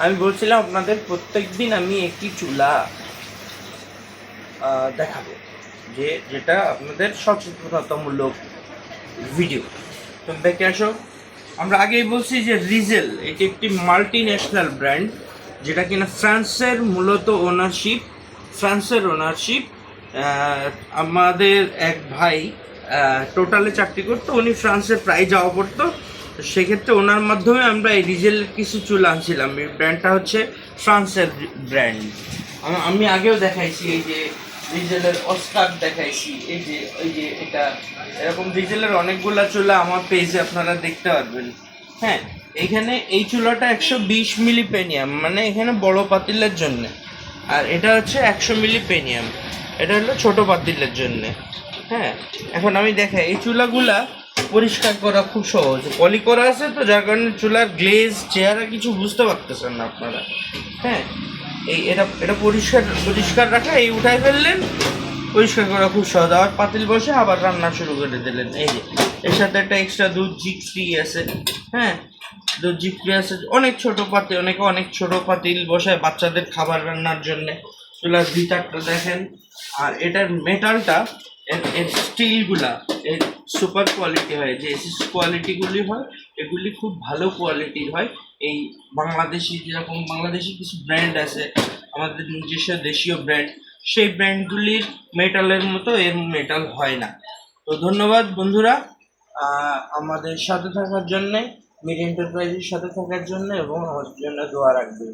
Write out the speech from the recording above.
আমি বলছিলাম আপনাদের প্রত্যেক দিন আমি একটি চুলা দেখাবো, যেটা আপনাদের সচেতনতামূলক ভিডিও। তো দেখে আসো। আমরা আগেই বলছি যে রিজেল এটি একটি মাল্টি ন্যাশনাল ব্র্যান্ড, যেটা কিনা ফ্রান্সের মূলত ফ্রান্সের ওনারশিপ। আমাদের এক ভাই টোটালে চাকরি করতো, উনি ফ্রান্সে প্রায় যাওয়া পড়তো। সেক্ষেত্রে ওনার মাধ্যমে আমরা এই রিজেলের কিছু চুল আনছিলাম। এই ব্র্যান্ডটা হচ্ছে ফ্রান্সের ব্র্যান্ড। আমি আগেও দেখাইছি, এই যে রিজেলের অস্কার দেখাইছি, এই যে এটা এরকম রিজেলের অনেকগুলা চুলা আমার পেজে আপনারা দেখতে পারবেন। হ্যাঁ, এইখানে এই চুলাটা 120 মিলি পেনিয়াম, মানে এখানে বড় পাতিলের জন্য, আর এটা হচ্ছে 100 মিলি পেনিয়াম, এটা হলো ছোট পাতিলের জন্য। হ্যাঁ, এখন আমি দেখাই, এই চুলাগুলা পরিষ্কার করা খুব সহজ, পলি করা আছে তো, যার কারণে চুলার গ্লেজ চেহারা কিছু বুঝতে পারতেছেন না আপনারা। হ্যাঁ, এটা পরিষ্কার রাখা, এই উঠাই ফেললেন, পরিষ্কার করা খুব সহজ। আবার পাতিল বসে আবার রান্না শুরু করে দিলেন। এই যে এর সাথে একটা এক্সট্রা দুধ জিপ ফ্রি আছে। হ্যাঁ, দুধ জিপ ফ্রি আছে। অনেক ছোট পাতিল বসায় বাচ্চাদের খাবার রান্নার জন্যে। চুলার ভিতরটা দেখেন, আর এটার মেটালটা, এর স্টিলগুলা এর সুপার কোয়ালিটি হয়। যে এসএস কোয়ালিটিগুলি হয়, এগুলি খুব ভালো কোয়ালিটির হয়। এই বাংলাদেশি কিছু ব্র্যান্ড আছে, আমাদের নিজস্ব দেশীয় ব্র্যান্ড, সেই ব্র্যান্ডগুলির মেটালের মতো এর মেটাল হয় না। তো ধন্যবাদ বন্ধুরা আমাদের সাথে থাকার জন্যে, মিড এন্টারপ্রাইজের সাথে থাকার জন্য, এবং আমার জন্য দোয়া রাখবেন।